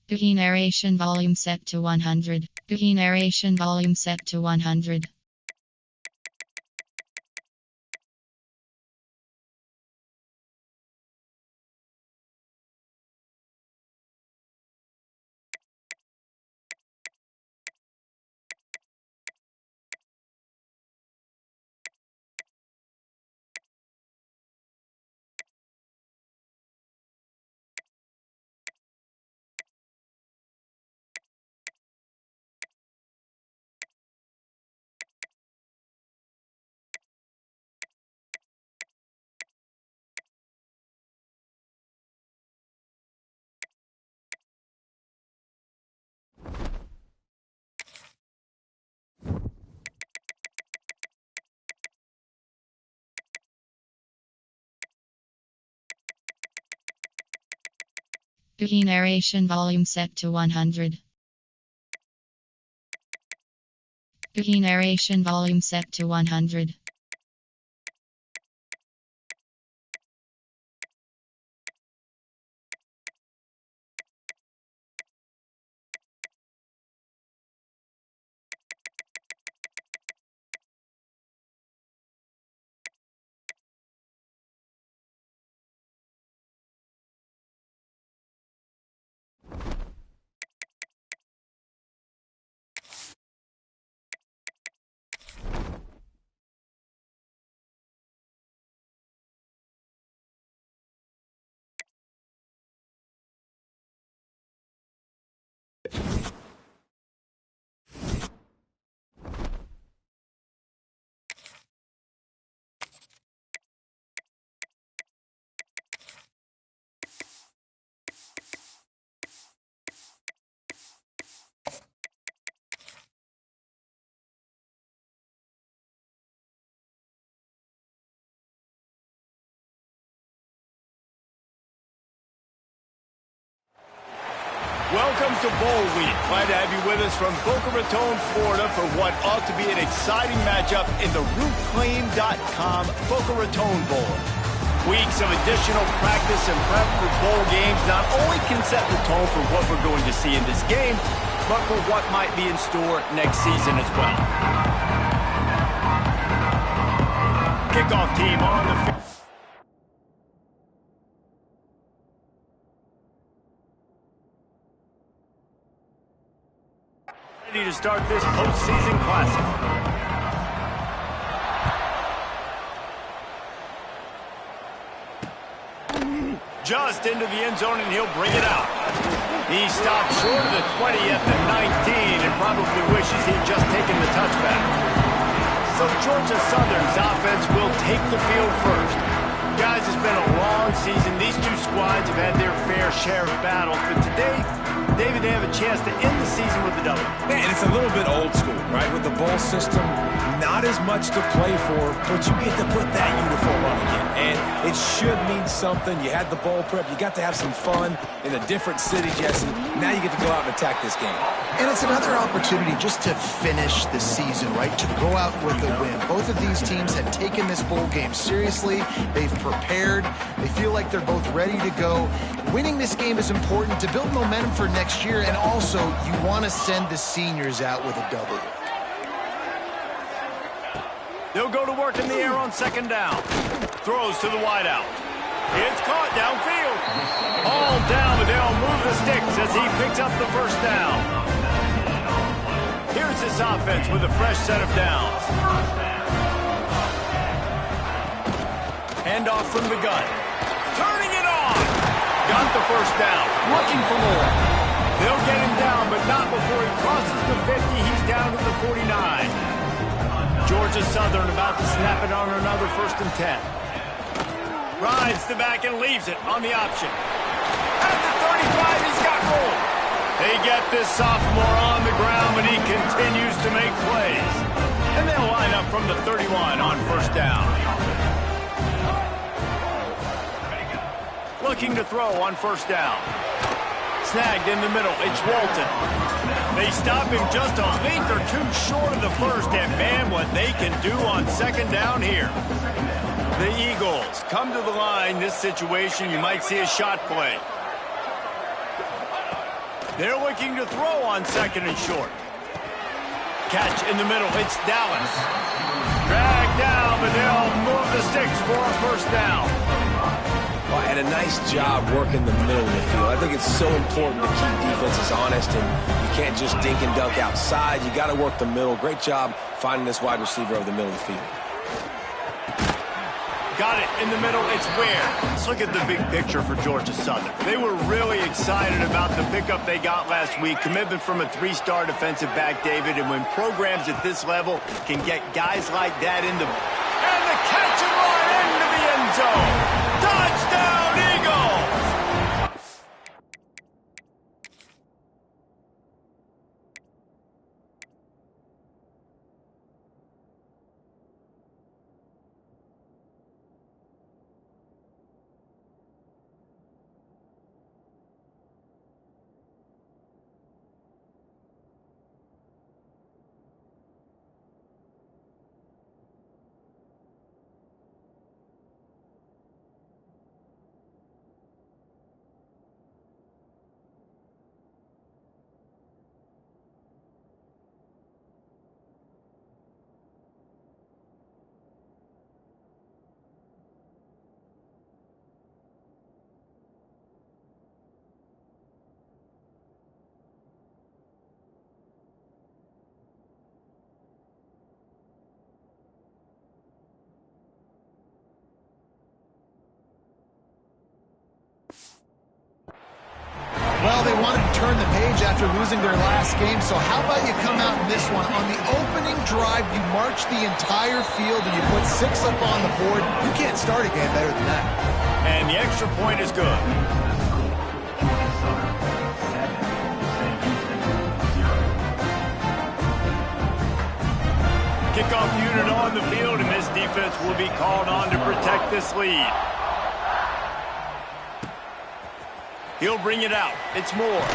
Key narration volume set to 100. Key narration volume set to 100. Key narration volume set to 100. Key narration volume set to 100. Welcome to Bowl Week. Glad to have you with us from Boca Raton, Florida for what ought to be an exciting matchup in the RootClaim.com Boca Raton Bowl. Weeks of additional practice and prep for bowl games not only can set the tone for what we're going to see in this game, but for what might be in store next season as well. Kickoff team on the field. Ready to start this postseason classic. Just into the end zone, and he'll bring it out. He stopped short of the 20 at the 19 and probably wishes he'd just taken the touchback. So Georgia Southern's offense will take the field first. Guys, it's been a long season. These two squads have had their fair share of battles, but today, David, they have a chance to end the season with a W. Man, it's a little bit old school, right? With the bowl system, not as much to play for, but you get to put that uniform on again. And it should mean something. You had the bowl prep. You got to have some fun in a different city, Jesse. Now you get to go out and attack this game. And it's another opportunity just to finish the season, right? To go out with a win. Both of these teams have taken this bowl game seriously. They've prepared. They feel like they're both ready to go. Winning this game is important to build momentum for next year, and also you want to send the seniors out with a W. They'll go to work in the air on second down. Throws to the wideout. It's caught downfield. All down, but they'll move the sticks as he picks up the first down. Here's his offense with a fresh set of downs. Handoff from the gun. Turning it on. Got the first down. Looking for more. They'll get him down, but not before he crosses the 50. He's down to the 49. Georgia Southern about to snap it on another 1st and 10. Rides the back and leaves it on the option. At the 35, he's got room. They get this sophomore on the ground, but he continues to make plays. And they'll line up from the 31 on 1st down. Looking to throw on 1st down. Snagged in the middle. It's Walton. They stop him just a length or two short of the first, and man, what they can do on 2nd down here. The Eagles come to the line. This situation, you might see a shot play. They're looking to throw on second and short. Catch in the middle. It's Dallas. Dragged down, but they'll move the sticks for a first down. Well, and a nice job working the middle of the field. I think it's so important to keep defenses honest, and you can't just dink and dunk outside. You got to work the middle. Great job finding this wide receiver over the middle of the field. Got it in the middle. It's Ware. Let's look at the big picture for Georgia Southern. They were really excited about the pickup they got last week. Commitment from a 3-star defensive back, David. And when programs at this level can get guys like that in the... And the catch and run into the end zone. Touchdown, Eagles! Well, they wanted to turn the page after losing their last game, so how about you come out in this one? On the opening drive, you march the entire field and you put 6 up on the board. You can't start a game better than that. And the extra point is good. Kickoff unit on the field, and this defense will be called on to protect this lead. He'll bring it out. It's Moore.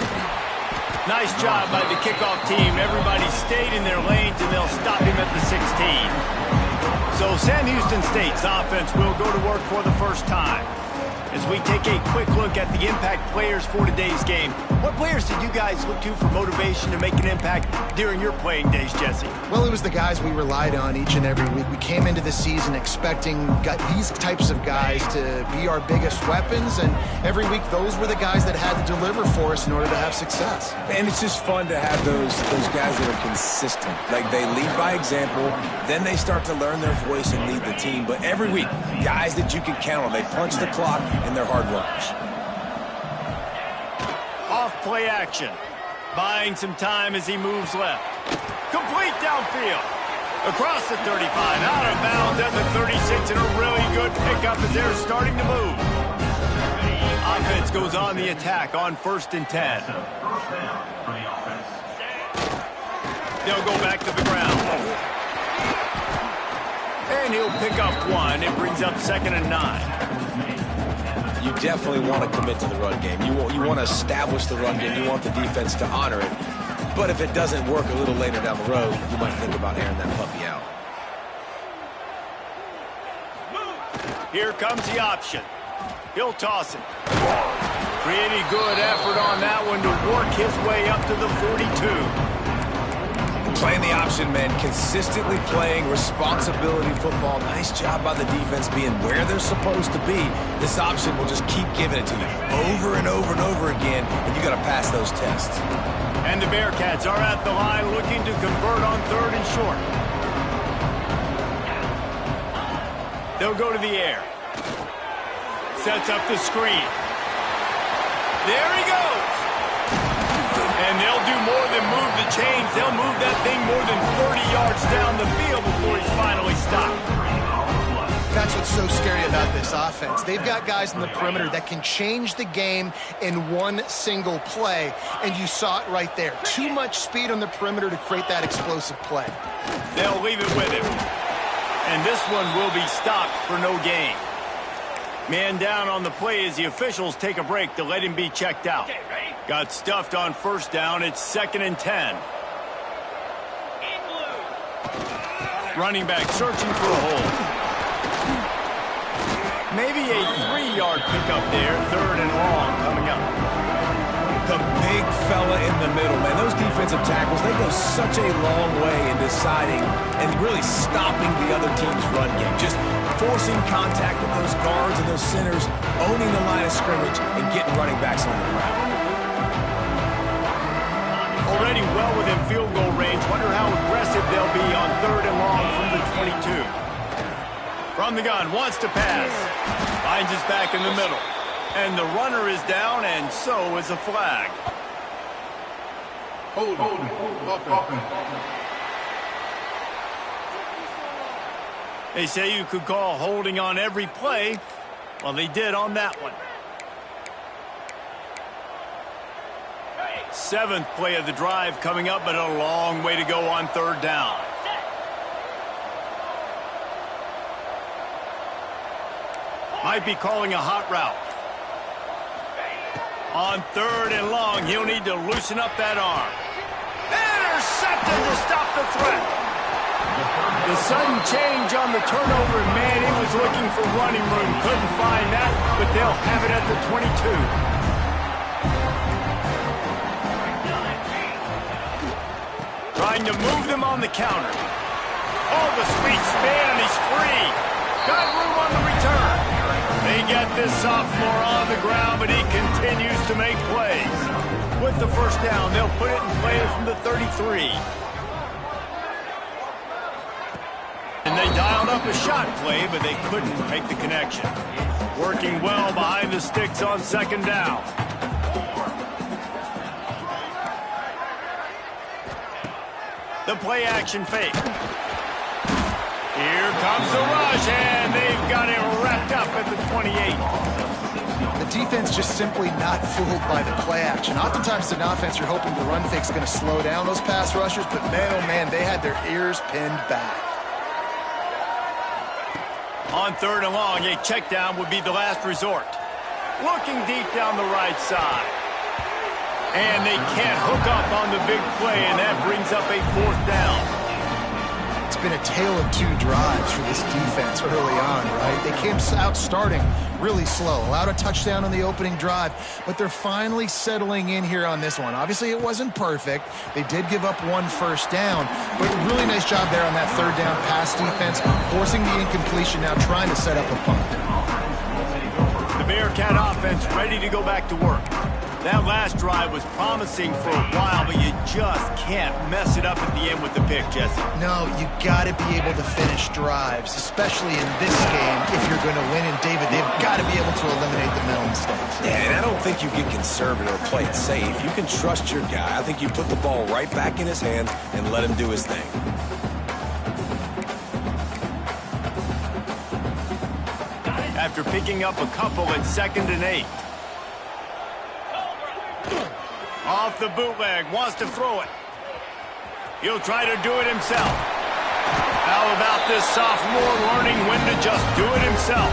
Nice job by the kickoff team. Everybody stayed in their lanes, and they'll stop him at the 16. So Sam Houston State's offense will go to work for the first time. As we take a quick look at the impact players for today's game, what players did you guys look to for motivation to make an impact during your playing days, Jesse? Well, it was the guys we relied on each and every week. We came into the season expecting these types of guys to be our biggest weapons, and every week those were the guys that had to deliver for us in order to have success. And it's just fun to have those guys that are consistent. Like, they lead by example, then they start to learn their voice and lead the team. But every week, guys that you can count on, they punch the clock, and they're hard workers. Off play action. Buying some time as he moves left. Complete downfield. Across the 35, out of bounds at the 36, and a really good pickup as they're starting to move. Offense goes on the attack on 1st and 10. They'll go back to the ground. And he'll pick up 1. It brings up 2nd and 9. You definitely want to commit to the run game. You want to establish the run game. You want the defense to honor it. But if it doesn't work a little later down the road, you might think about airing that puppy out. Here comes the option. He'll toss it. Pretty good effort on that one to work his way up to the 42. Playing the option, man. Consistently playing responsibility football. Nice job by the defense being where they're supposed to be. This option will just keep giving it to you over and over and over again, and you got to pass those tests. And the Bearcats are at the line looking to convert on 3rd and short. They'll go to the air. Sets up the screen. There he goes. And they'll do more than move the chains. They'll move that thing more than 30 yards down the field before he's finally stopped. That's what's so scary about this offense. They've got guys in the perimeter that can change the game in one single play, and you saw it right there. Too much speed on the perimeter to create that explosive play. They'll leave it with him. And this one will be stopped for no gain. Man down on the play as the officials take a break to let him be checked out. Got stuffed on 1st down. It's 2nd and 10. Running back searching for a hole. Maybe a 3-yard pickup there. 3rd and long coming up. the big fella in the middle, man. Those defensive tackles, they go such a long way in deciding and really stopping the other team's run game. Just forcing contact with those guards and those centers, owning the line of scrimmage, and getting running backs on the ground. Already well within field goal range. Wonder how aggressive they'll be on 3rd and long from the 22. From the gun, wants to pass. Finds his back in the middle. And the runner is down, and so is a flag. Hold on. They say you could call holding on every play. Well, they did on that one. 7th play of the drive coming up, but a long way to go on 3rd down. Might be calling a hot route. On 3rd and long, he'll need to loosen up that arm. Intercepted to stop the threat. The sudden change on the turnover, man, he was looking for running room. Couldn't find that, but they'll have it at the 22. Trying to move them on the counter. Oh, the sweet spin, and he's free. Got room on the return. They get this sophomore on the ground, but he continues to make plays. With the first down, they'll put it in play from the 33. And they dialed up a shot play, but they couldn't make the connection. Working well behind the sticks on 2nd down. The play action fake. Here comes the rush, and they've got it wrapped up at the 28. The defense just simply not fooled by the play action. Oftentimes in offense, you're hoping the run fake's going to slow down those pass rushers, but man, oh man, they had their ears pinned back. On 3rd and long, a check down would be the last resort. Looking deep down the right side. And they can't hook up on the big play, and that brings up a 4th down. It's been a tale of 2 drives for this defense early on, right? They came out starting really slow, allowed a touchdown on the opening drive, but they're finally settling in here on this one. Obviously, it wasn't perfect. They did give up 1 first down, but really nice job there on that 3rd down pass defense, forcing the incompletion, now trying to set up a punt. The Bearcat offense ready to go back to work. That last drive was promising for a while, but you just can't mess it up at the end with the pick, Jesse. No, you got to be able to finish drives, especially in this game if you're going to win. And David, they've got to be able to eliminate the mental mistakes. Yeah, and I don't think you get conservative or play it safe. You can trust your guy. I think you put the ball right back in his hands and let him do his thing. After picking up a couple in 2nd and 8. Off the bootleg, wants to throw it. He'll try to do it himself. How about this sophomore learning when to just do it himself?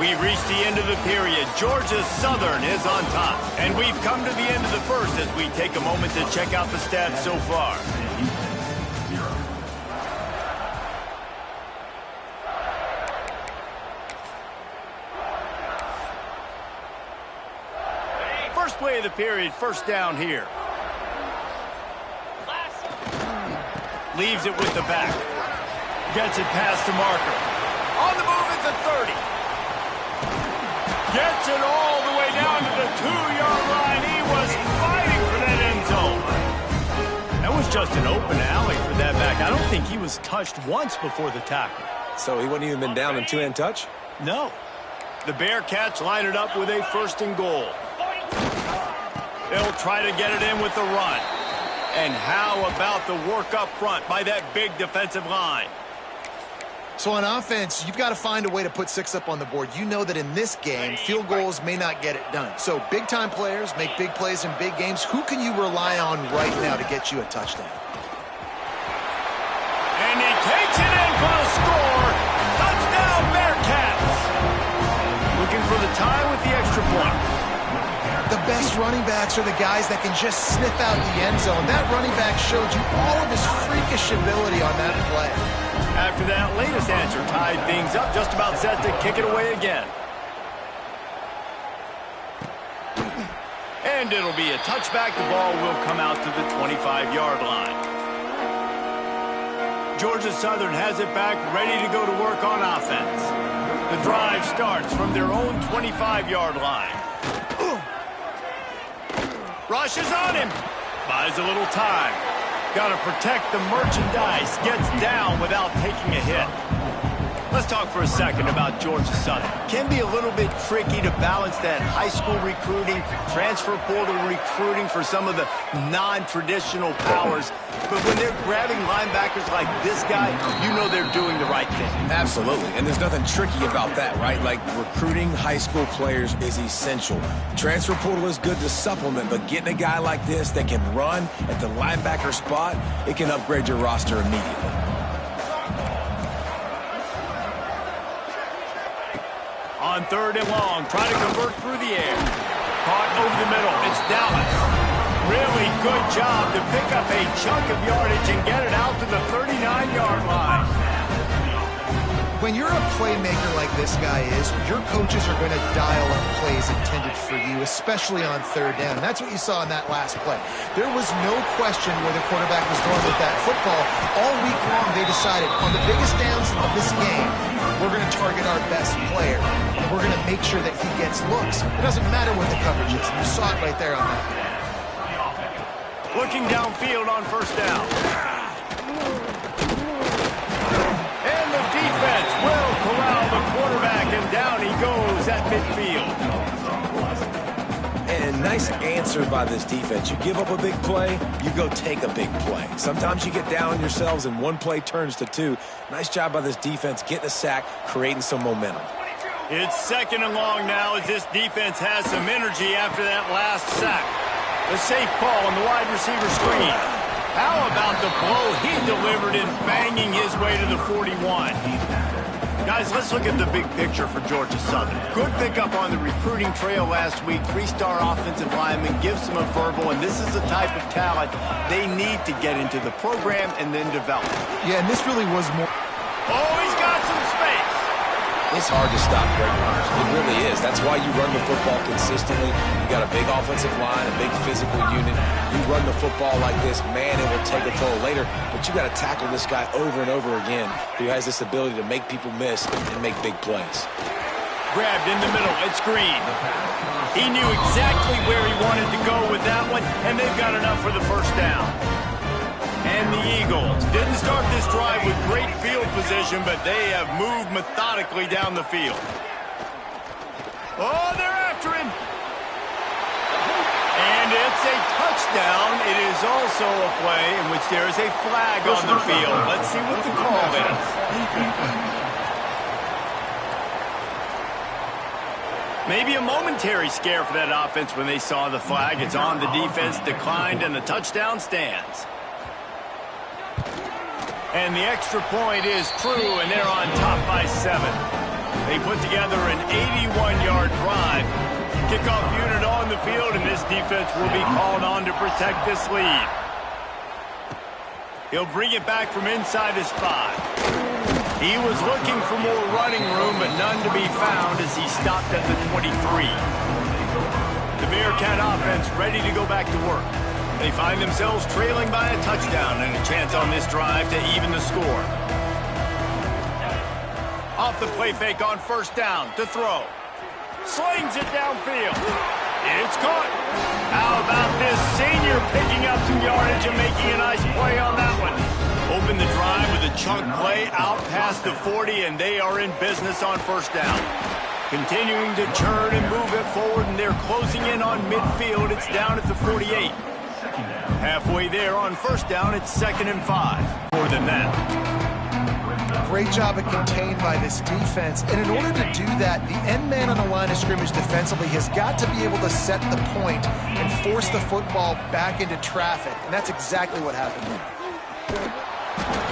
We've reached the end of the period. Georgia Southern is on top. And we've come to the end of the first as we take a moment to check out the stats so far. First play of the period, first down here. Leaves it with the back. Gets it past the marker. On the move at the 30. Gets it all the way down to the 2-yard line. He was fighting for that end zone. That was just an open alley for that back. I don't think he was touched once before the tackle. So he wouldn't even been down in 2-hand touch? No. The Bearcats line it up with a 1st and goal. They'll try to get it in with the run. And how about the work up front by that big defensive line? So on offense, you've got to find a way to put 6 up on the board. You know that in this game, field goals may not get it done. So big-time players make big plays in big games. Who can you rely on right now to get you a touchdown? And he takes it in for the score. Touchdown, Bearcats. Looking for the tie with the extra point. The best running backs are the guys that can just sniff out the end zone. That running back showed you all of his freakish ability on that play. After that latest answer tied things up, just about set to kick it away again. And it'll be a touchback. The ball will come out to the 25-yard line. Georgia Southern has it back, ready to go to work on offense. The drive starts from their own 25-yard line. Rushes on him. Buys a little time. Got to protect the merchandise. Gets down without taking a hit. Let's talk for a second about Georgia Southern. Can be a little bit tricky to balance that high school recruiting, transfer portal recruiting for some of the non-traditional powers. But when they're grabbing linebackers like this guy, you know they're doing the right thing. Absolutely, and there's nothing tricky about that, right? Like, recruiting high school players is essential. Transfer portal is good to supplement, but getting a guy like this that can run at the linebacker spot, it can upgrade your roster immediately. On 3rd and long, try to convert through the air. Caught over the middle. It's Dallas. Really good job to pick up a chunk of yardage and get it out to the 39-yard line. When you're a playmaker like this guy is, your coaches are going to dial up plays intended for you, especially on 3rd down. And that's what you saw in that last play. There was no question where the quarterback was going with that football. All week long, they decided on the biggest downs of this game, we're going to target our best player. And we're going to make sure that he gets looks. It doesn't matter what the coverage is. You saw it right there on that. Looking downfield on 1st down. And the defense will corral the quarterback, and down he goes at midfield. And nice answer by this defense. You give up a big play, you go take a big play. Sometimes you get down on yourselves and one play turns to two. Nice job by this defense getting a sack, creating some momentum. It's 2nd and long now as this defense has some energy after that last sack. The safe call on the wide receiver screen. How about the blow he delivered in banging his way to the 41? Guys, let's look at the big picture for Georgia Southern. Good pickup on the recruiting trail last week. 3-star offensive lineman gives them a verbal, and this is the type of talent they need to get into the program and then develop. Yeah, and this really was more... Oh, he's got some space. It's hard to stop great runners. It really is. That's why you run the football consistently. You got a big offensive line, a big physical unit. You run the football like this, man, it will take a toll later. But you got to tackle this guy over and over again who has this ability to make people miss and make big plays. Grabbed in the middle. It's Green. He knew exactly where he wanted to go with that one, and they've got enough for the 1st down. And the Eagles didn't start this drive with great field position, but they have moved methodically down the field. Oh, they're after him. And it's a touchdown. It is also a play in which there is a flag on the field. Let's see what the call is. Maybe a momentary scare for that offense when they saw the flag. It's on the defense, declined, and the touchdown stands. And the extra point is true, and they're on top by 7. They put together an 81-yard drive. Kickoff unit on the field, and this defense will be called on to protect this lead. He'll bring it back from inside his 5. He was looking for more running room, but none to be found as he stopped at the 23. The Bearcat offense ready to go back to work. They find themselves trailing by a touchdown and a chance on this drive to even the score. Off the play fake on 1st down to throw. Slings it downfield. It's caught. How about this senior picking up some yardage and making a nice play on that one? Open the drive with a chunk play out past the 40, and they are in business on 1st down. Continuing to churn and move it forward, and they're closing in on midfield. It's down at the 48. Halfway there on 1st down, it's 2nd and 5. More than that. Great job at contained by this defense. And in order to do that, the end man on the line of scrimmage defensively has got to be able to set the point and force the football back into traffic. And that's exactly what happened here.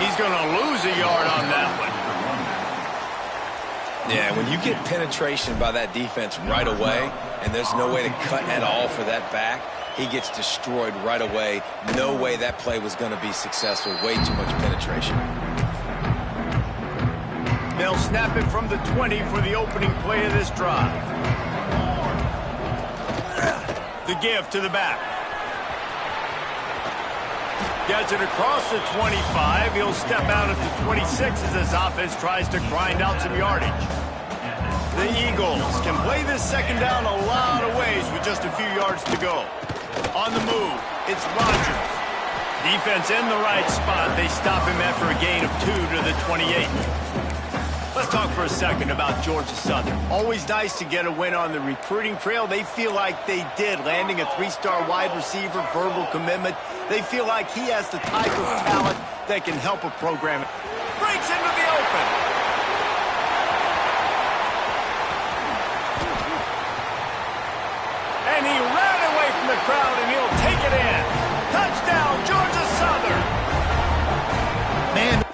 He's going to lose a yard on that one. Yeah, when you get penetration by that defense right away, and there's no way to cut at all for that back, he gets destroyed right away. No way that play was going to be successful. Way too much penetration. They'll snap it from the 20 for the opening play of this drive. The give to the back. Gets it across the 25. He'll step out at the 26 as his offense tries to grind out some yardage. The Eagles can play this second down a lot of ways with just a few yards to go. On the move, it's Rodgers. Defense in the right spot. They stop him after a gain of 2 to the 28. Let's talk for a second about Georgia Southern. Always nice to get a win on the recruiting trail. They feel like they did, landing a 3-star wide receiver, verbal commitment. They feel like he has the type of talent that can help a program. Breaks into the open. And he ran away from the crowd, and he'll take it in. Touchdown, Georgia Southern. Man.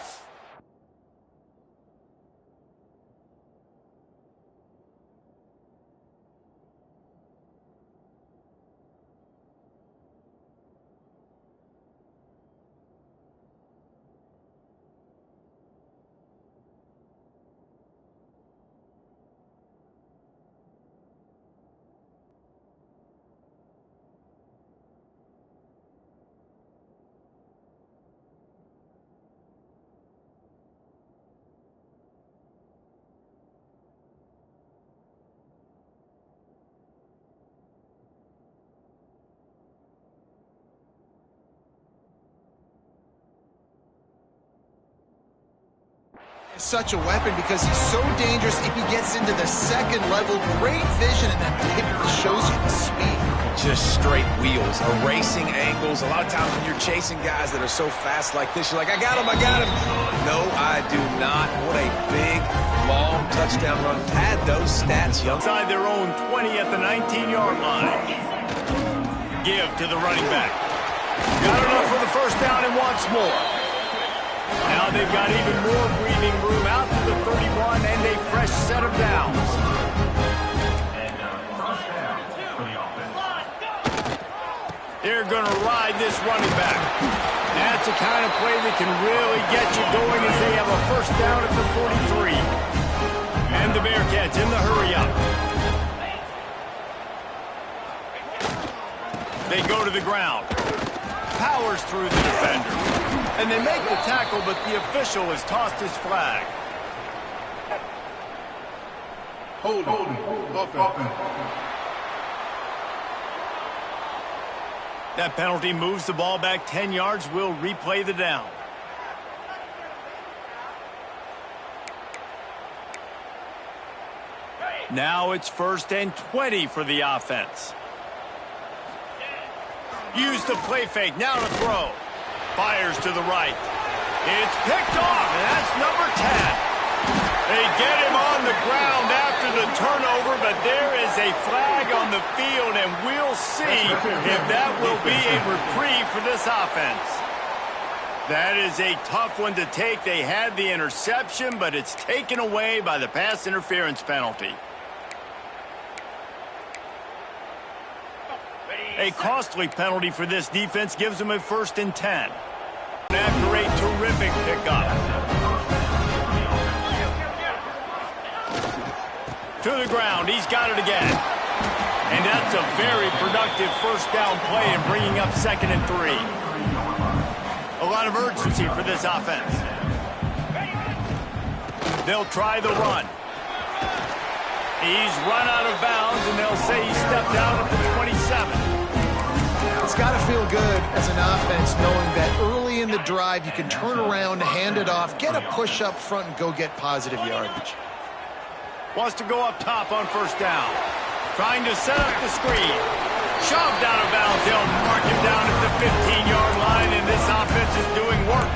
Such a weapon because he's so dangerous if he gets into the second level. Great vision, and that typically shows you the speed. Just straight wheels, erasing angles. A lot of times when you're chasing guys that are so fast like this, you're like, I got him, I got him. No, I do not. What a big, long touchdown run. Pad those stats, young. Inside their own 20 at the 19-yard line. Give to the running back. Got enough for the first down and wants more. Now they've got even more breathing room out to the 31 and a fresh set of downs. They're going to ride this running back. That's the kind of play that can really get you going as they have a first down at the 43. And the Bearcats in the hurry-up. They go to the ground. Powers through the defender. And they make the tackle, but the official has tossed his flag. Hold offense. That penalty moves the ball back 10 yards. We'll replay the down. Now it's 1st and 20 for the offense. Use the play fake. Now to throw. Fires to the right. It's picked off, and that's number 10. They get him on the ground after the turnover, but there is a flag on the field, and we'll see if that will be a reprieve for this offense. That is a tough one to take. They had the interception, but it's taken away by the pass interference penalty. A costly penalty for this defense gives them a 1st and 10. After a terrific pickup. To the ground. He's got it again. And that's a very productive first down play in bringing up 2nd and 3. A lot of urgency for this offense. They'll try the run. He's run out of bounds, and they'll say he stepped out at the 27. It's got to feel good as an offense knowing that early in the drive you can turn around, hand it off, get a push up front, and go get positive yardage. Wants to go up top on first down. Trying to set up the screen. Shoved out of bounds. They'll mark him down at the 15-yard line, and this offense is doing work.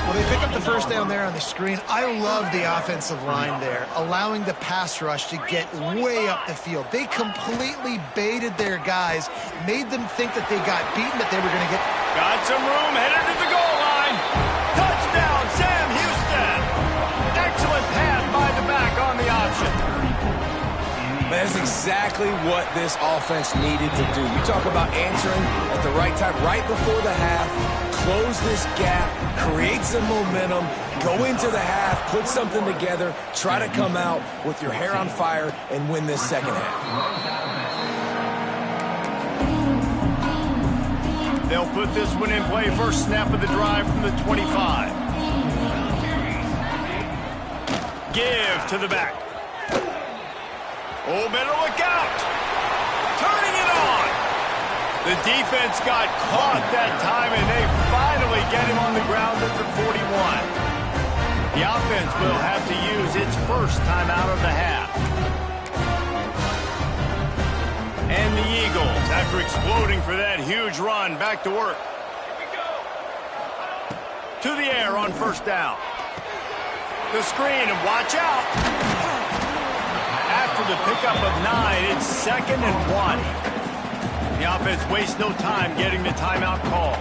Well, they pick up the first down there on the screen. I love the offensive line there, allowing the pass rush to get way up the field. They completely baited their guys, made them think that they got beaten, that they were going to get... Got some room, headed to the goal line. Touchdown, Sam Houston. Excellent pass by the exactly what this offense needed to do. You talk about answering at the right time, right before the half, close this gap, create some momentum, go into the half, put something together, try to come out with your hair on fire and win this second half. They'll put this one in play. First snap of the drive from the 25. Give to the back. Oh, better look out. Turning it on. The defense got caught that time, and they finally get him on the ground at the 41. The offense will have to use its first timeout of the half. And the Eagles, after exploding for that huge run, back to work. To the air on first down. The screen, and watch out. After the pickup of 9, it's 2nd and 1. The offense wastes no time getting the timeout call.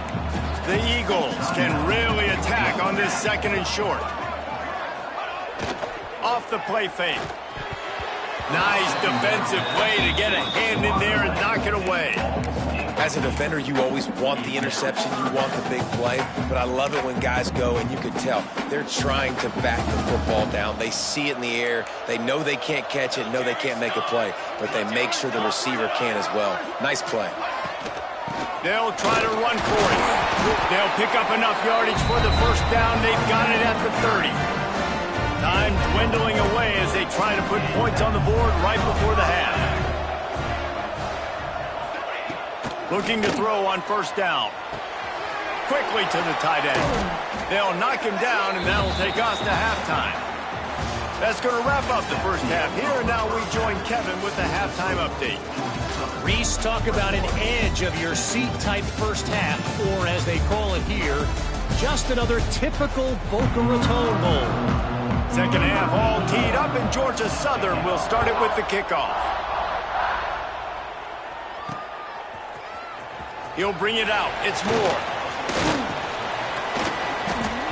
The Eagles can really attack on this 2nd and short. Off the play fake. Nice defensive play to get a hand in there and knock it away. As a defender, you always want the interception, you want the big play, but I love it when guys go, and you can tell they're trying to back the football down. They see it in the air. They know they can't catch it, know they can't make a play, but they make sure the receiver can as well. Nice play. They'll try to run for it. They'll pick up enough yardage for the first down. They've got it at the 30. Time dwindling away as they try to put points on the board right before the half. Looking to throw on first down. Quickly to the tight end. They'll knock him down, and that'll take us to halftime. That's going to wrap up the first half here, and now we join Kevin with the halftime update. Reese, talk about an edge of your seat type first half, or as they call it here, just another typical Boca Raton Bowl. Second half all teed up, and Georgia Southern will start it with the kickoff. He'll bring it out. It's Moore.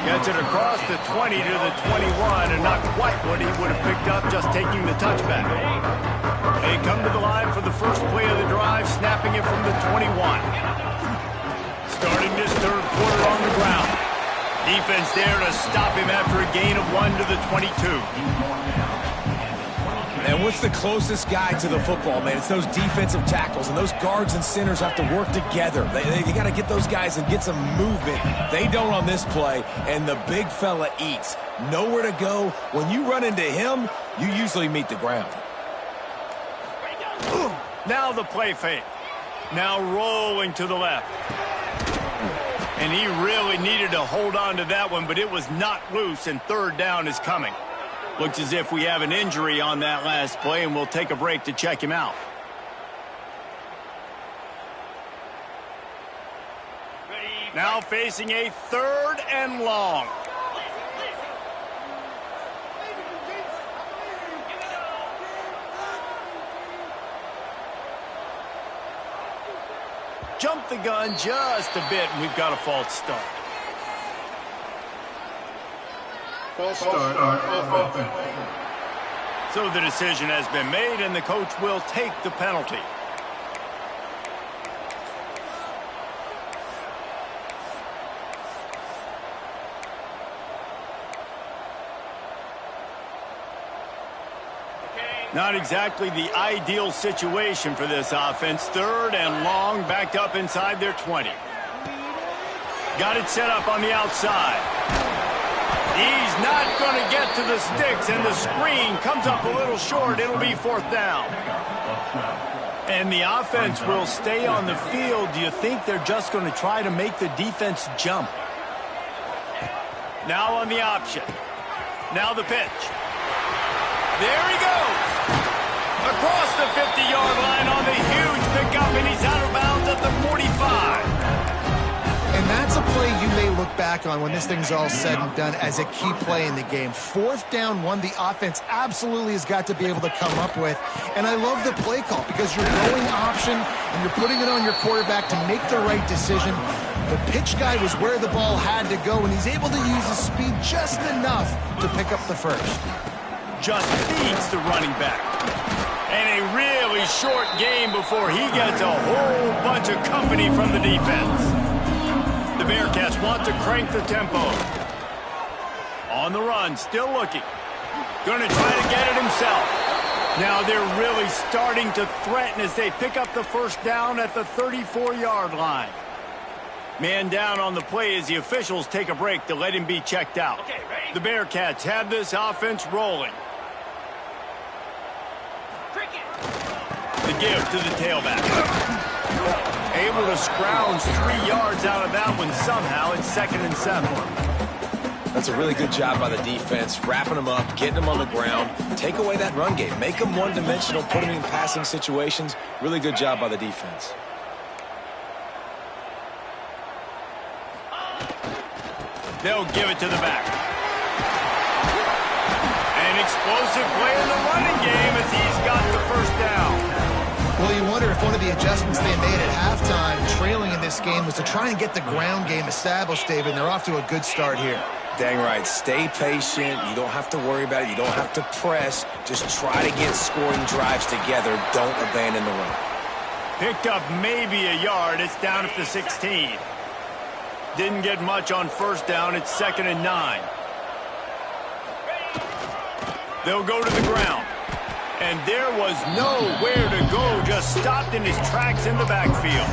Gets it across the 20 to the 21, and not quite what he would have picked up just taking the touchback. They come to the line for the first play of the drive, snapping it from the 21. Starting this third quarter on the ground. Defense there to stop him after a gain of 1 to the 22. And what's the closest guy to the football, man? It's those defensive tackles, and those guards and centers have to work together. They got to get those guys and get some movement. They don't on this play, and the big fella eats. Nowhere to go. When you run into him, you usually meet the ground. Now the play fake. Now rolling to the left. And he really needed to hold on to that one, but it was not loose, and third down is coming. Looks as if we have an injury on that last play, and we'll take a break to check him out. Now facing a 3rd and long. Jump the gun just a bit, and we've got a false start. False start on offense. So the decision has been made, and the coach will take the penalty. Not exactly the ideal situation for this offense. 3rd and long, backed up inside their 20. Got it set up on the outside. He's not going to get to the sticks, and the screen comes up a little short. It'll be 4th down. And the offense will stay on the field. Do you think they're just going to try to make the defense jump? Now on the option. Now the pitch. There he goes. Across the 50-yard line on the huge pickup, and he's out of bounds at the 45. And that's a play you may look back on when this thing's all said and done as a key play in the game. 4th down, one the offense absolutely has got to be able to come up with. And I love the play call because you're going option and you're putting it on your quarterback to make the right decision. The pitch guy was where the ball had to go, and he's able to use his speed just enough to pick up the first. Just feeds the running back. And a really short game before he gets a whole bunch of company from the defense. The Bearcats want to crank the tempo. On the run, still looking. Going to try to get it himself. Now they're really starting to threaten as they pick up the first down at the 34-yard line. Man down on the play as the officials take a break to let him be checked out. The Bearcats have this offense rolling. The give to the tailback. Able to scrounge 3 yards out of that one somehow. It's 2nd and 7. That's a really good job by the defense, wrapping them up, getting them on the ground. Take away that run game. Make them one-dimensional, put them in passing situations. Really good job by the defense. They'll give it to the back. An explosive play in the running game as he's got the first down. Well, you wonder if one of the adjustments they made at halftime, trailing in this game, was to try and get the ground game established, David, and they're off to a good start here. Dang right. Stay patient. You don't have to worry about it. You don't have to press. Just try to get scoring drives together. Don't abandon the run. Picked up maybe a yard. It's down at the 16. Didn't get much on first down. It's 2nd and 9. They'll go to the ground. And there was nowhere to go. Just stopped in his tracks in the backfield.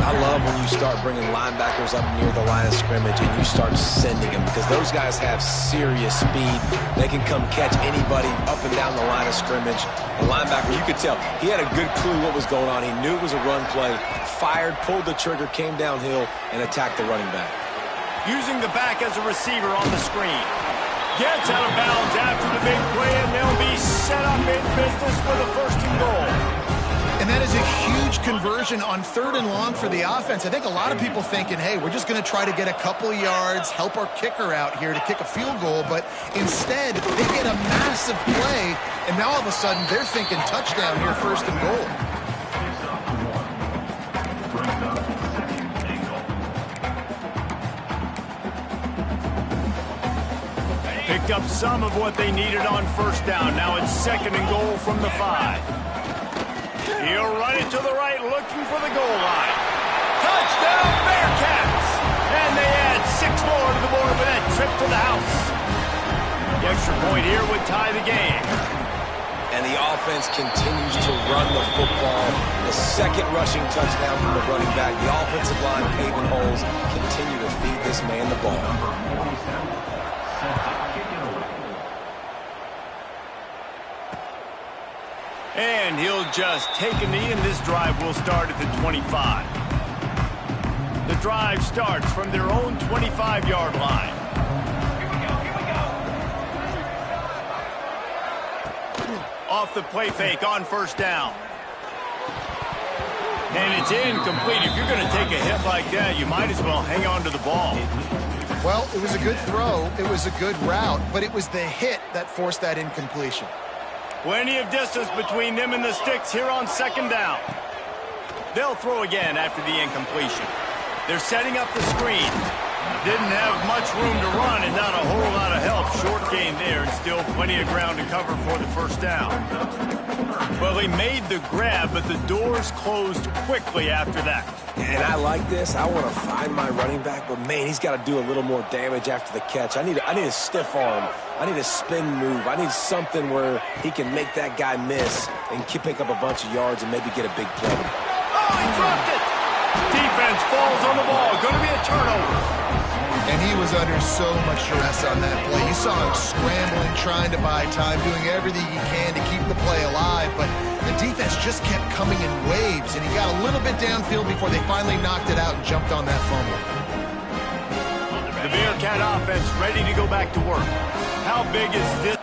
I love when you start bringing linebackers up near the line of scrimmage and you start sending them, because those guys have serious speed. They can come catch anybody up and down the line of scrimmage. The linebacker, you could tell, he had a good clue what was going on. He knew it was a run play, fired, pulled the trigger, came downhill, and attacked the running back. Using the back as a receiver on the screen. Gets out of bounds after the big play, and they'll be set up in business for the 1st and goal. And that is a huge conversion on 3rd and long for the offense. I think a lot of people thinking, hey, we're just going to try to get a couple of yards, help our kicker out here to kick a field goal. But instead, they get a massive play, and now all of a sudden they're thinking touchdown here, 1st and goal. Picked up some of what they needed on first down. Now it's 2nd and goal from the 5. He'll run it to the right, looking for the goal line. Touchdown, Bearcats! And they add 6 more to the board with that trip to the house. The extra point here would tie the game. And the offense continues to run the football. The 2nd rushing touchdown from the running back. The offensive line paving holes. Continue to feed this man the ball. And he'll just take a knee, and this drive will start at the 25. The drive starts from their own 25-yard line. Off the play fake on first down. And it's incomplete. If you're going to take a hit like that, you might as well hang on to the ball. Well, it was a good throw. It was a good route, but it was the hit that forced that incompletion. Plenty of distance between them and the sticks here on 2nd down. They'll throw again after the incompletion. They're setting up the screen. Didn't have much room to run and not a whole lot of help. Short gain there and still plenty of ground to cover for the first down. Well, he made the grab, but the doors closed quickly after that. And I like this. I want to find my running back, but man, he's got to do a little more damage after the catch. I need a stiff arm. I need a spin move. I need something where he can make that guy miss and pick up a bunch of yards and maybe get a big play. Oh, he dropped it! Defense falls on the ball. Going to be a turnover. And he was under so much stress on that play. You saw him scrambling, trying to buy time, doing everything he can to keep the play alive. But the defense just kept coming in waves, and he got a little bit downfield before they finally knocked it out and jumped on that fumble. The Bearcat offense ready to go back to work. How big is this?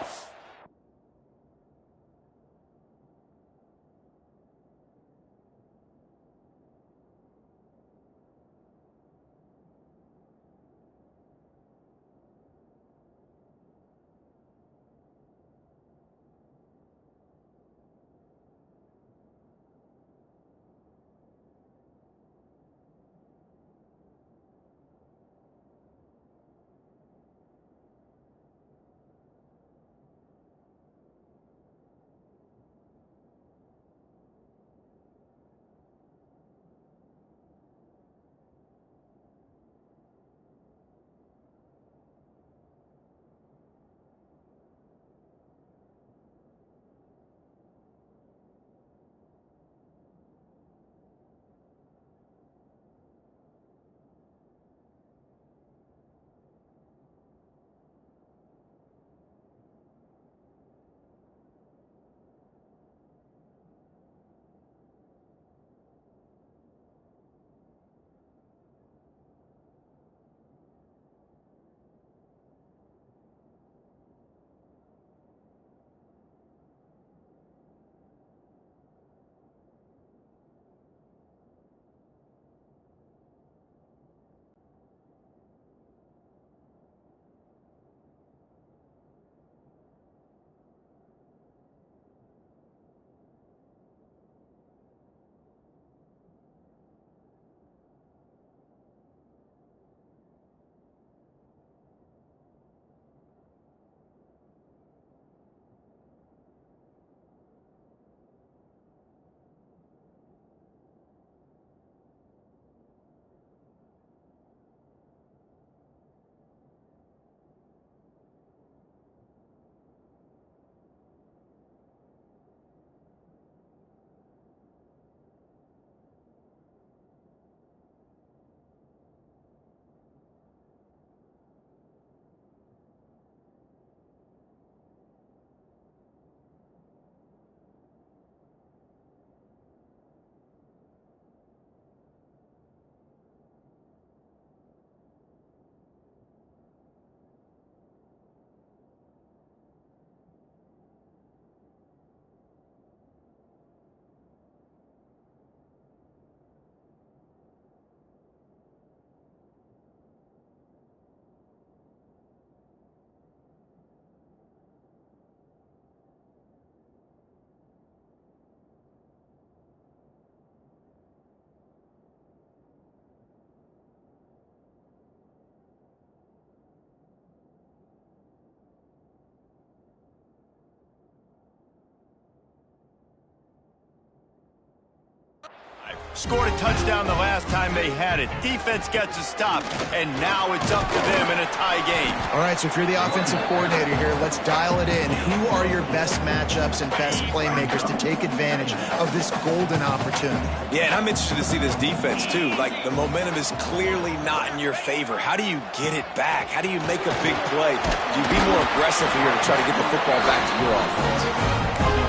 Scored a touchdown the last time they had it. Defense gets a stop, and now it's up to them in a tie game. All right, so if you're the offensive coordinator here, let's dial it in. Who are your best matchups and best playmakers to take advantage of this golden opportunity? Yeah, and I'm interested to see this defense, too. Like, the momentum is clearly not in your favor. How do you get it back? How do you make a big play? Do you be more aggressive here to try to get the football back to your offense?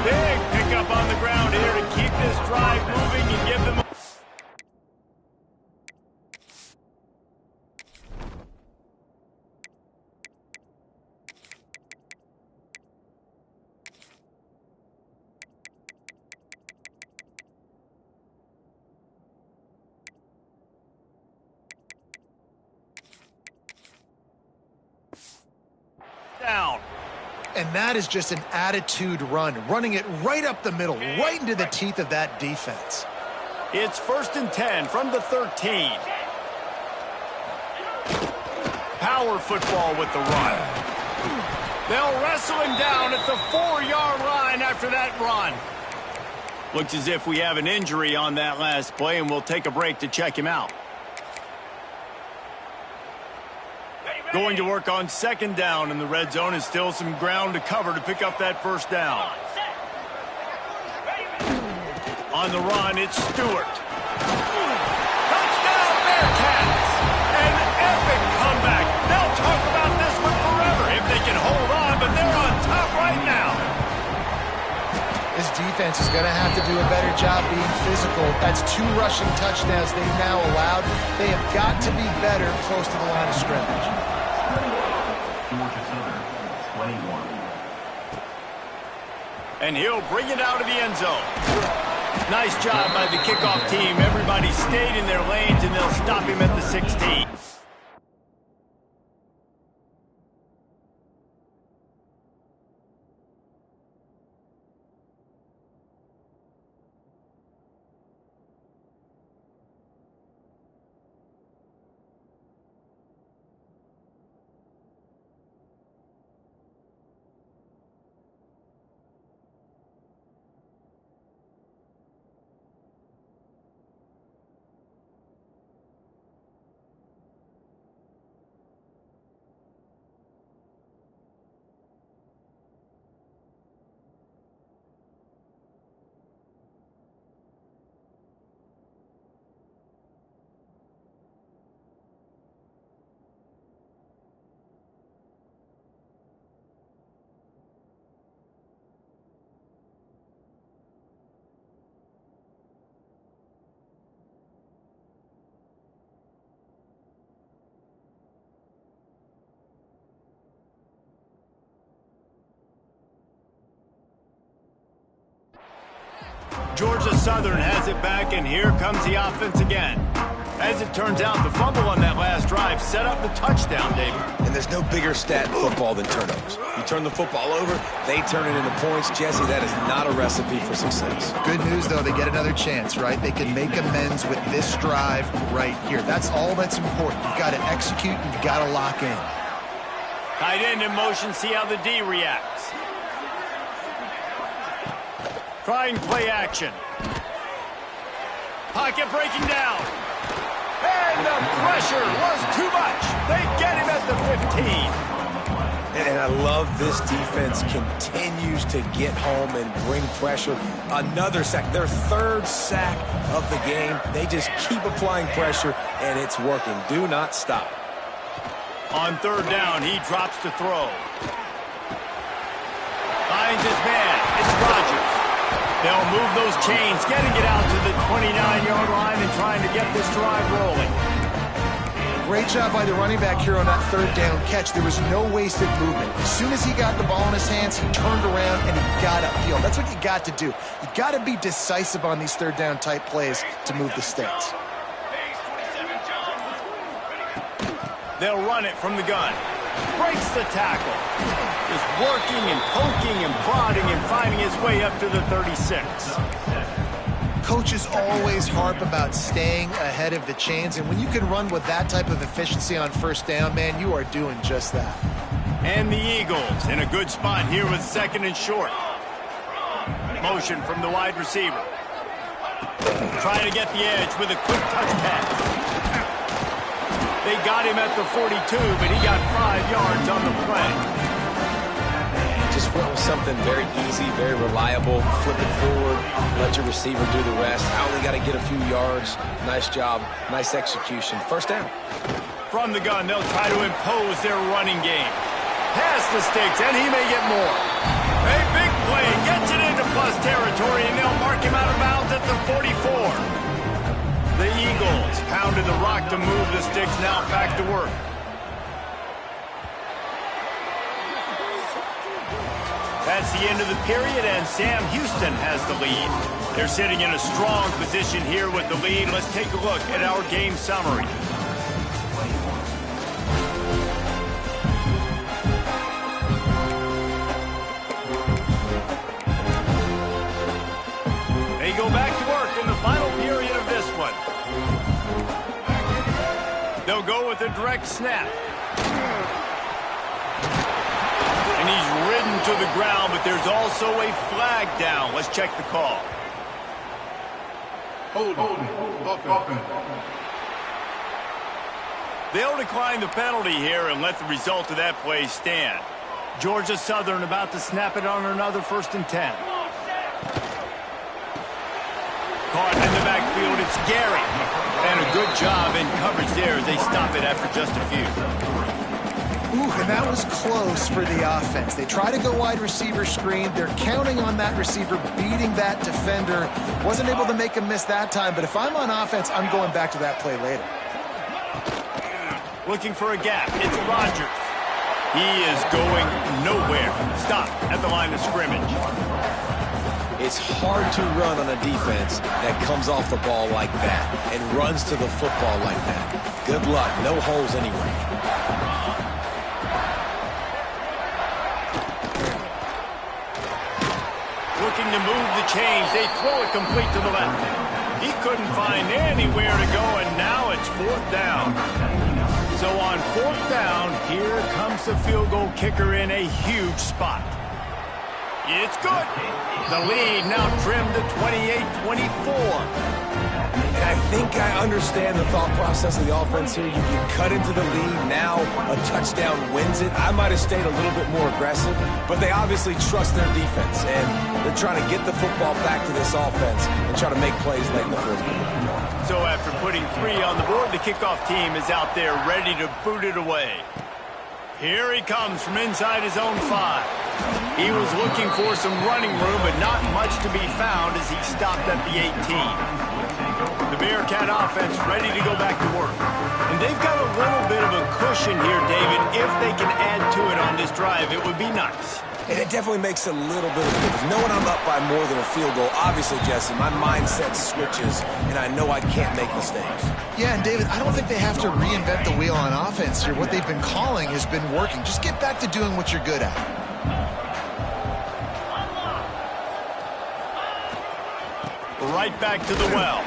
Big pickup on the ground here to keep this drive moving and give them down. And that is just an attitude run, running it right up the middle, right into the teeth of that defense. It's 1st and 10 from the 13. Power football with the run. They'll wrestle him down at the 4-yard line after that run. Looks as if we have an injury on that last play, and we'll take a break to check him out. Going to work on 2nd down in the red zone, and still some ground to cover to pick up that 1st down. On the run, it's Stewart. Touchdown, Bearcats! An epic comeback. They'll talk about this one forever if they can hold on, but they're on top right now. This defense is going to have to do a better job being physical. That's 2 rushing touchdowns they've now allowed. They have got to be better close to the line of scrimmage. And he'll bring it out of the end zone. Nice job by the kickoff team. Everybody stayed in their lanes, and they'll stop him at the 16. Georgia Southern has it back, and here comes the offense again. As it turns out, the fumble on that last drive set up the touchdown, David. And there's no bigger stat in football than turnovers. You turn the football over, they turn it into points. Jesse, that is not a recipe for success. Good news, though, they get another chance, right? They can make amends with this drive right here. That's all that's important. You've got to execute, and you've got to lock in. Tight end in motion, see how the D reacts. Trying play action. Pocket breaking down. And the pressure was too much. They get him at the 15. And I love this defense continues to get home and bring pressure. Another sack, their 3rd sack of the game. They just keep applying pressure, and it's working. Do not stop. On 3rd down, he drops to throw. Finds his man. It's Rodgers. They'll move those chains, getting it out to the 29-yard line and trying to get this drive rolling. Great job by the running back here on that 3rd down catch. There was no wasted movement. As soon as he got the ball in his hands, he turned around and he got upfield. That's what you got to do. You got to be decisive on these 3rd down type plays to move the stakes. They'll run it from the gun. Breaks the tackle. Just working and poking and prodding and finding his way up to the 36. Coaches always harp about staying ahead of the chains, and when you can run with that type of efficiency on 1st down, man, you are doing just that. And the Eagles in a good spot here with 2nd and short. Motion from the wide receiver. Trying to get the edge with a quick touch pass. They got him at the 42, but he got 5 yards on the play. Just went with something very easy, very reliable. Flip it forward, let your receiver do the rest. I only got to get a few yards. Nice job, nice execution. First down. From the gun, they'll try to impose their running game. Pass the sticks, and he may get more. A big play, gets it into plus territory, and they'll mark him out of bounds at the 44. The Eagles pounded the rock to move the sticks, now back to work. That's the end of the period, and Sam Houston has the lead. They're sitting in a strong position here with the lead. Let's take a look at our game summary. They go back to work in the final period of this one. They'll go with a direct snap. And he's ridden to the ground, but there's also a flag down. Let's check the call. Holding. Offense. They'll decline the penalty here and let the result of that play stand. Georgia Southern about to snap it on another 1st and 10. Caught in the backfield, it's Gary. And a good job in coverage there as they stop it after just a few. Ooh, and that was close for the offense. They try to go wide receiver screen. They're counting on that receiver beating that defender. Wasn't able to make him miss that time, but if I'm on offense, I'm going back to that play later. Looking for a gap. It's Rodgers. He is going nowhere. Stop at the line of scrimmage. It's hard to run on a defense that comes off the ball like that and runs to the football like that. Good luck. No holes anyway. Looking to move the chains. They throw it complete to the left. He couldn't find anywhere to go, and now it's 4th down. So on 4th down, here comes the field goal kicker in a huge spot. It's good. The lead now trimmed to 28-24. And I think I understand the thought process of the offense here. You cut into the lead. Now a touchdown wins it. I might have stayed a little bit more aggressive, but they obviously trust their defense, and they're trying to get the football back to this offense and try to make plays late in the 4th quarter. So after putting 3 on the board, the kickoff team is out there ready to boot it away. Here he comes from inside his own 5. He was looking for some running room, but not much to be found as he stopped at the 18. The Bearcat offense ready to go back to work. And they've got a little bit of a cushion here, David. If they can add to it on this drive, it would be nice. And it definitely makes a little bit of a difference. Knowing I'm up by more than a field goal, obviously, Jesse, my mindset switches, and I know I can't make mistakes. Yeah, and David, I don't think they have to reinvent the wheel on offense here. What they've been calling has been working. Just get back to doing what you're good at. Right back to the well.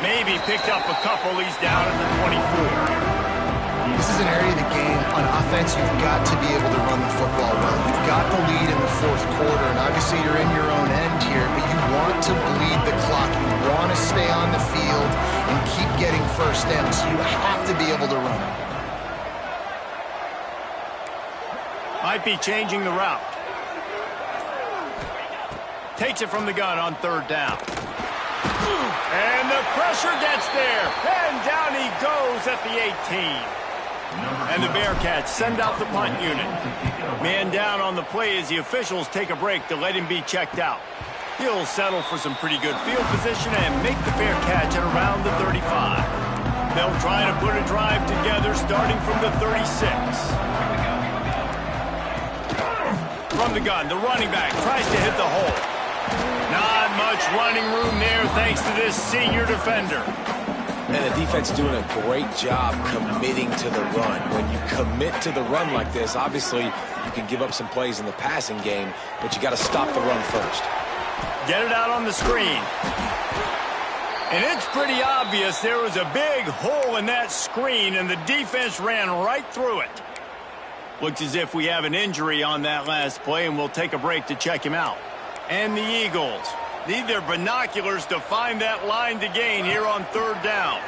Maybe picked up a couple. He's down at the 24. This is an area of the game on offense you've got to be able to run the football well. You've got the lead in the 4th quarter, and obviously you're in your own end here, but you want to bleed the clock. You want to stay on the field and keep getting first downs. So you have to be able to run it. Might be changing the route. Takes it from the gun on 3rd down. And the pressure gets there. And down he goes at the 18. And the Bearcats send out the punt unit. Man down on the play as the officials take a break to let him be checked out. He'll settle for some pretty good field position and make the fair catch at around the 35. They'll try to put a drive together starting from the 36. From the gun, the running back tries to hit the hole. Not much running room there thanks to this senior defender. And the defense doing a great job committing to the run. When you commit to the run like this, obviously you can give up some plays in the passing game, but you got to stop the run first. Get it out on the screen. And it's pretty obvious there was a big hole in that screen, and the defense ran right through it. Looks as if we have an injury on that last play, and we'll take a break to check him out. And the Eagles Need their binoculars to find that line to gain here on third down.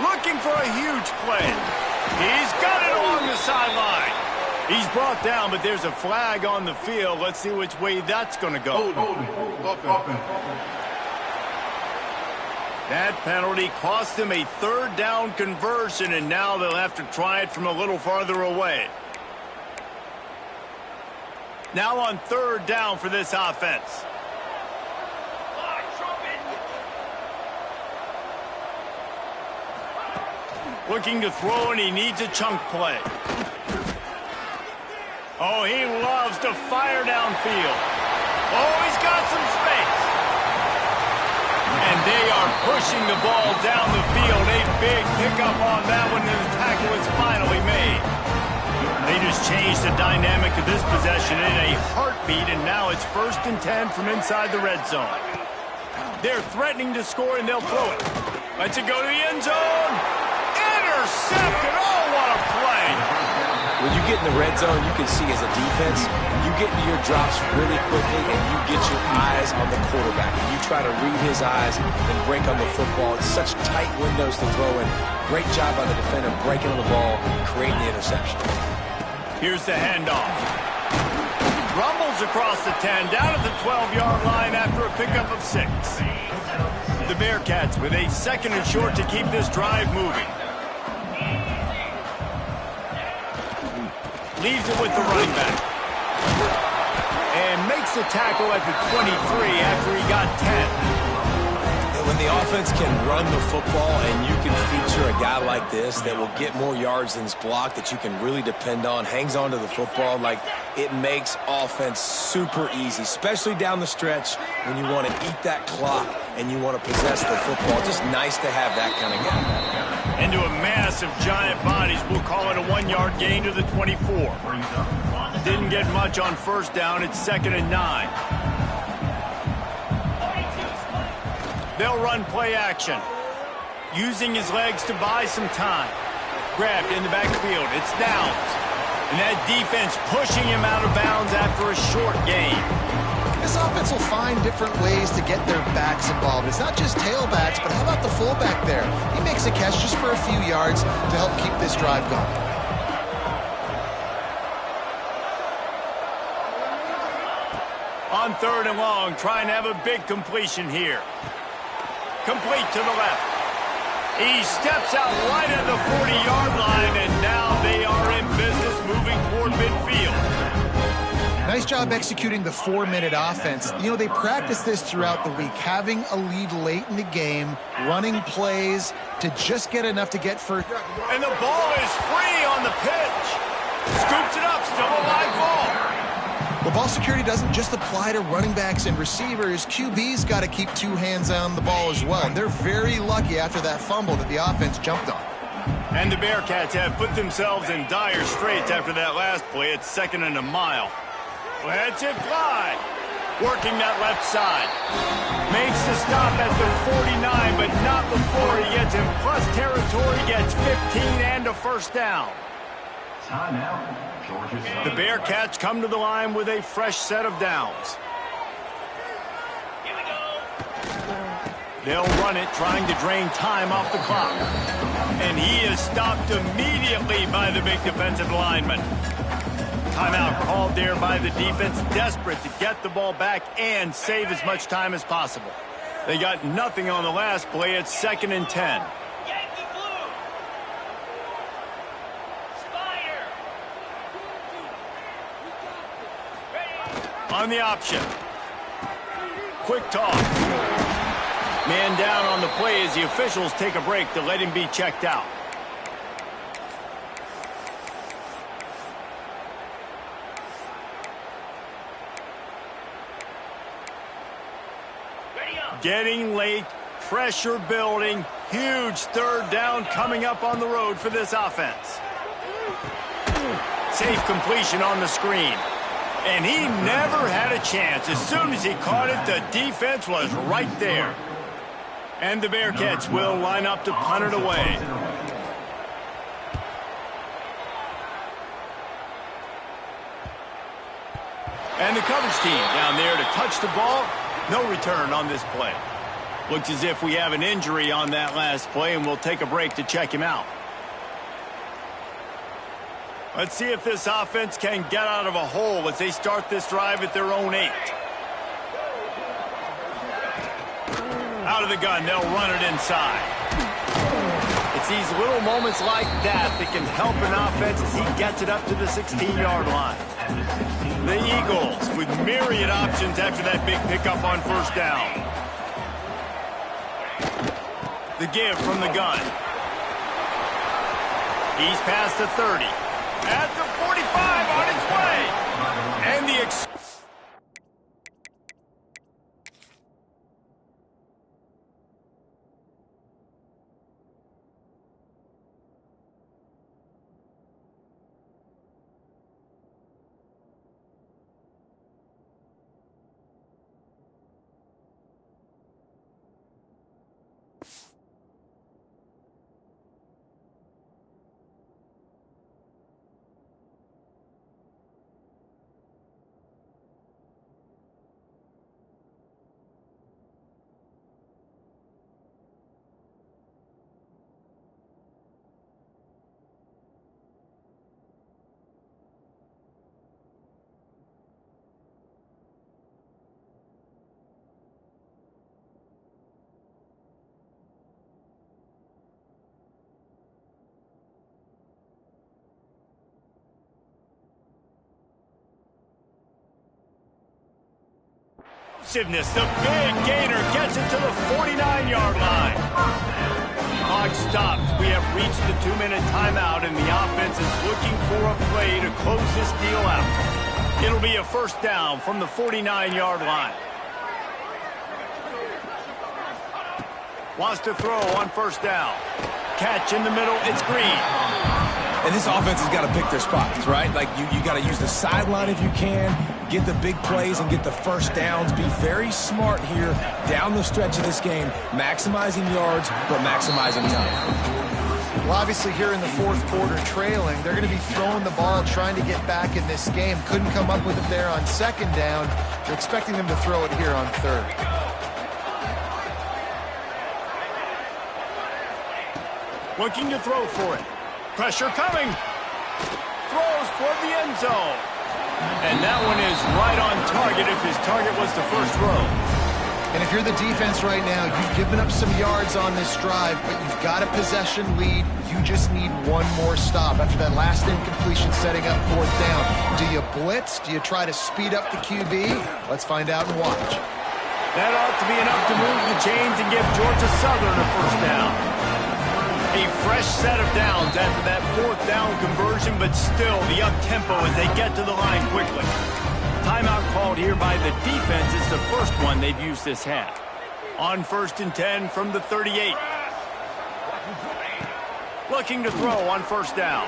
Looking for a huge play. He's got it along the sideline. He's brought down, but there's a flag on the field. Let's see which way that's going to go. That penalty cost them a third down conversion, and now they'll have to try it from a little farther away. Now on third down for this offense. Looking to throw, and he needs a chunk play. Oh, he loves to fire downfield. Oh, he's got some space. And they are pushing the ball down the field. A big pickup on that one, and the tackle is finally made. They just changed the dynamic of this possession in a heartbeat, and now it's 1st and 10 from inside the red zone. They're threatening to score, and they'll throw it. Lets it go to the end zone. Intercepted. Oh, what a play. When you get in the red zone, you can see as a defense, you get into your drops really quickly and you get your eyes on the quarterback. And you try to read his eyes and break on the football. It's such tight windows to throw in. Great job by the defender breaking on the ball, creating the interception. Here's the handoff. Rumbles across the 10, down at the 12-yard line after a pickup of 6. The Bearcats with a 2nd and short to keep this drive moving. Leaves it with the running back. And makes the tackle at the 23 after he got 10. And when the offense can run the football and you can feature a guy like this that will get more yards than his block, that you can really depend on, hangs on to the football, like it makes offense super easy, especially down the stretch when you want to eat that clock and you want to possess the football. Just nice to have that kind of guy. Into a massive giant bodies. We'll call it a 1-yard gain to the 24. Didn't get much on 1st down. It's 2nd and 9. They'll run play action. Using his legs to buy some time. Grabbed in the backfield. It's Downs. And that defense pushing him out of bounds after a short gain. This offense will find different ways to get their backs involved. It's not just tailbacks, but how about the fullback there? He makes a catch just for a few yards to help keep this drive going. On 3rd and long, trying to have a big completion here. Complete to the left. He steps out right at the 40-yard line, and now they are in business moving toward midfield. Nice job executing the 4-minute offense. You know, they practice this throughout the week, having a lead late in the game, running plays to just get enough to get first. And the ball is free on the pitch. Scoops it up, still a live ball. Well, ball security doesn't just apply to running backs and receivers. QB's got to keep 2 hands on the ball as well. And they're very lucky after that fumble that the offense jumped on. And the Bearcats have put themselves in dire straits after that last play. It's 2nd and a mile. Lets it fly. Working that left side. Makes the stop at the 49, but not before he gets in plus territory. Gets 15 and a 1st down. The Bearcats come to the line with a fresh set of downs. They'll run it, trying to drain time off the clock. And he is stopped immediately by the big defensive lineman. Timeout called there by the defense, desperate to get the ball back and save as much time as possible. They got nothing on the last play. It's 2nd and 10. On the option. Quick toss. Man down on the play as the officials take a break to let him be checked out. Getting late, pressure building, huge 3rd down coming up on the road for this offense. Safe completion on the screen. And he never had a chance. As soon as he caught it, the defense was right there. And the Bearcats will line up to punt it away. And the coverage team down there to touch the ball. No return on this play. Looks as if we have an injury on that last play, and we'll take a break to check him out. Let's see if this offense can get out of a hole as they start this drive at their own 8. Out of the gun, they'll run it inside. It's these little moments like that that can help an offense as he gets it up to the 16-yard line. The Eagles with myriad options after that big pickup on first down. The give from the gun. He's past the 30. At the 45 on its way. And the the big gainer gets it to the 49-yard line. Clock stops. We have reached the 2-minute timeout, and the offense is looking for a play to close this deal out. It'll be a first down from the 49-yard line. Wants to throw on first down. Catch in the middle. It's Green. And this offense has got to pick their spots, right? Like, you got to use the sideline if you can, get the big plays and get the first downs. Be very smart here down the stretch of this game, maximizing yards, but maximizing time. Well, obviously here in the fourth quarter trailing, they're going to be throwing the ball, trying to get back in this game. Couldn't come up with it there on second down. They're expecting them to throw it here on third. Looking to throw for it. Pressure coming. Throws toward the end zone. And that one is right on target if his target was the first throw. And if you're the defense right now, you've given up some yards on this drive, but you've got a possession lead. You just need one more stop after that last incompletion setting up fourth down. Do you blitz? Do you try to speed up the QB? Let's find out and watch. That ought to be enough to move the chains and give Georgia Southern a first down. A fresh set of downs after that fourth down conversion, but still the up-tempo as they get to the line quickly. Timeout called here by the defense. It's the first one they've used this half. On 1st and 10 from the 38. Looking to throw on first down.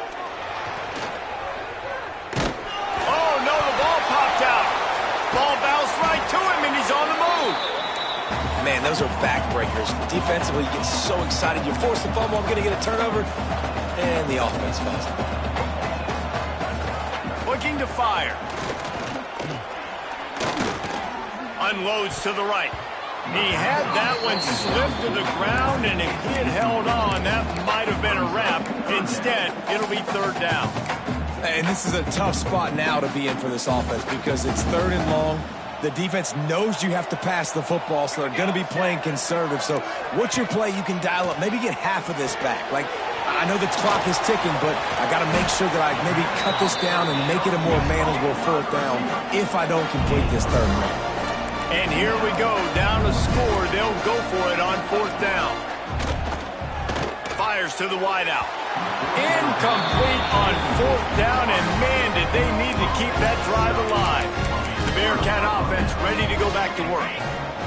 Oh, no, the ball popped out. Ball bounced right to him, and he's on the move. Man, those are backbreakers. Defensively, you get so excited. You force the fumble, I'm going to get a turnover, and the offense falls. Looking to fire. Unloads to the right. He had that one slip to the ground, and if he had held on, that might have been a wrap. Instead, it'll be third down. And this is a tough spot now to be in for this offense because it's third and long. The defense knows you have to pass the football, so they're going to be playing conservative. So what's your play you can dial up? Maybe get half of this back. Like, I know the clock is ticking, but I got to make sure that I maybe cut this down and make it a more manageable fourth down if I don't complete this third one. And here we go, down to score. They'll go for it on fourth down. Fires to the wideout. Incomplete on fourth down, and man, did they need to keep that drive alive. The Bearcat offense ready to go back to work.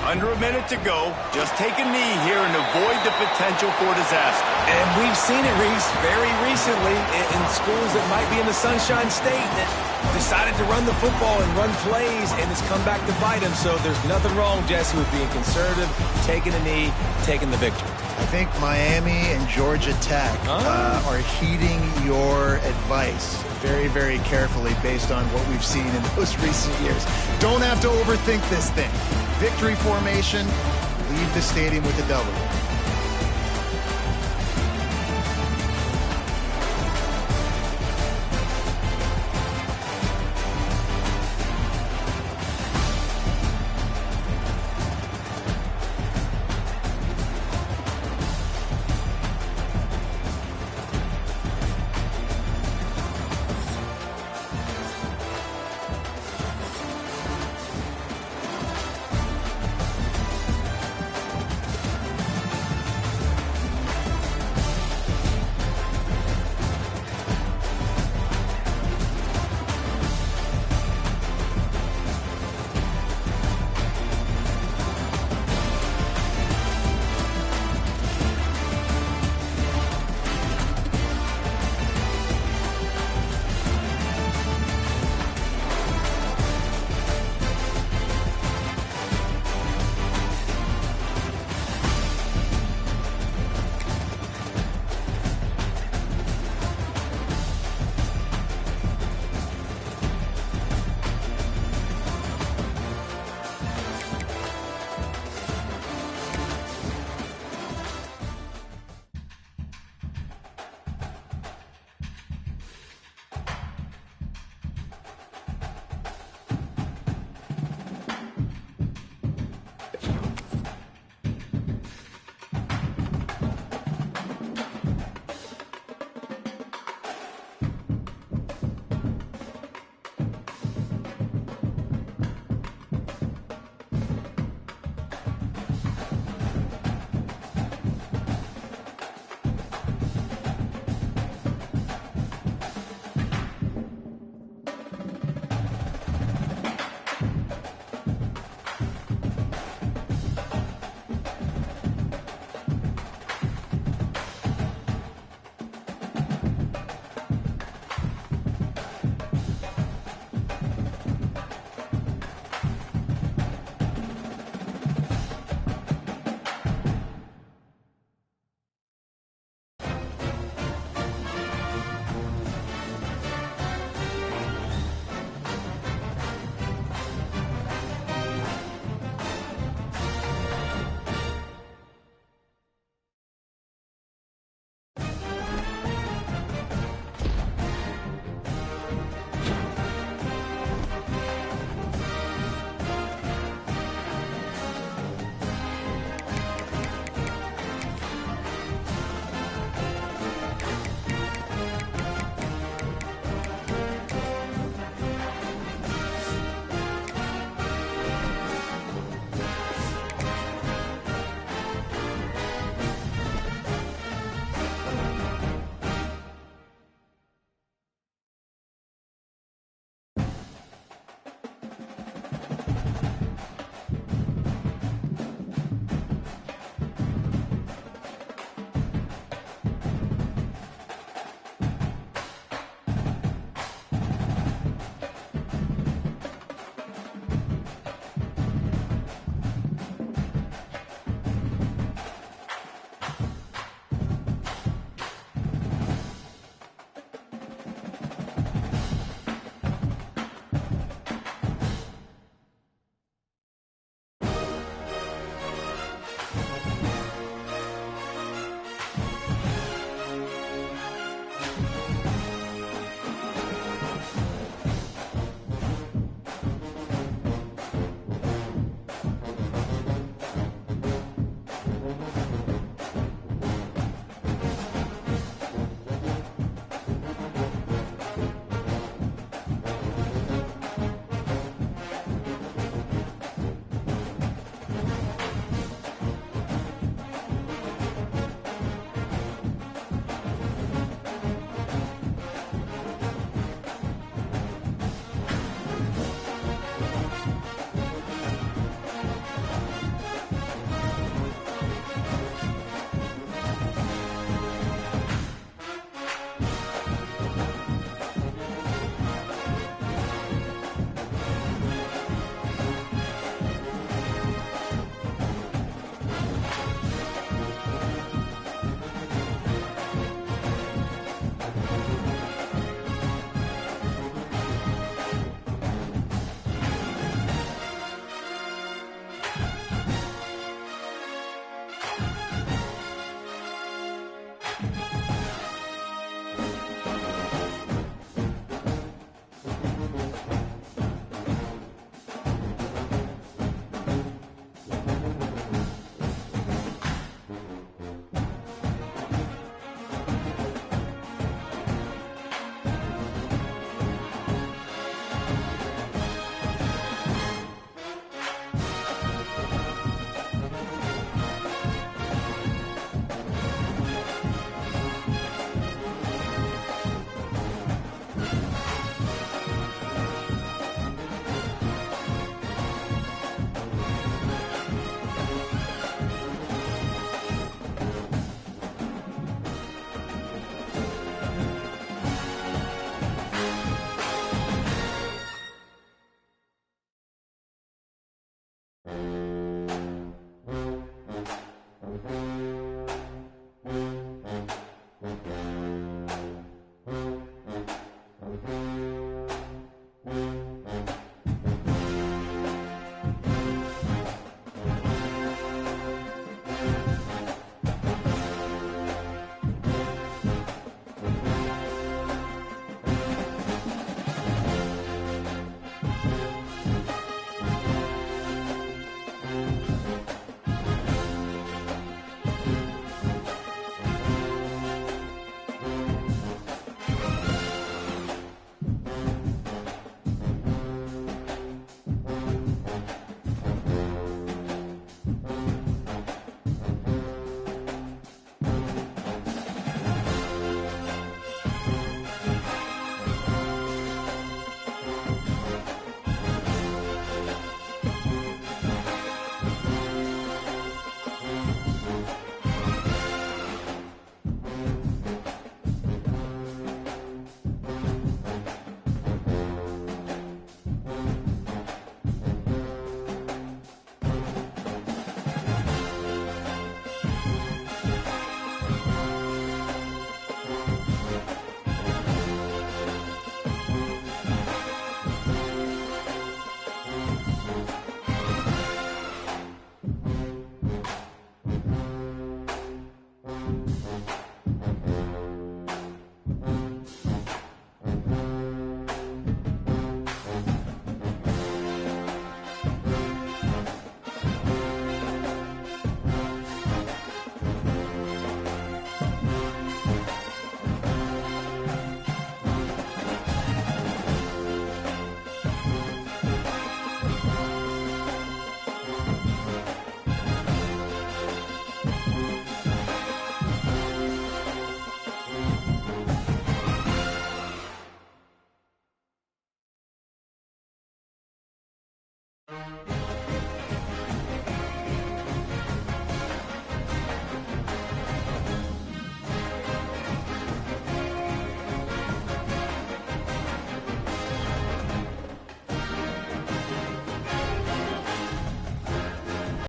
Under a minute to go. Just take a knee here and avoid the potential for disaster. And we've seen it, Reese, very recently in schools that might be in the Sunshine State that decided to run the football and run plays, and it's come back to bite them. So there's nothing wrong, Jesse, with being conservative, taking a knee, taking the victory. I think Miami and Georgia Tech are heeding your advice very, very carefully based on what we've seen in those recent years. Don't have to overthink this thing. Victory formation, leave the stadium with a W.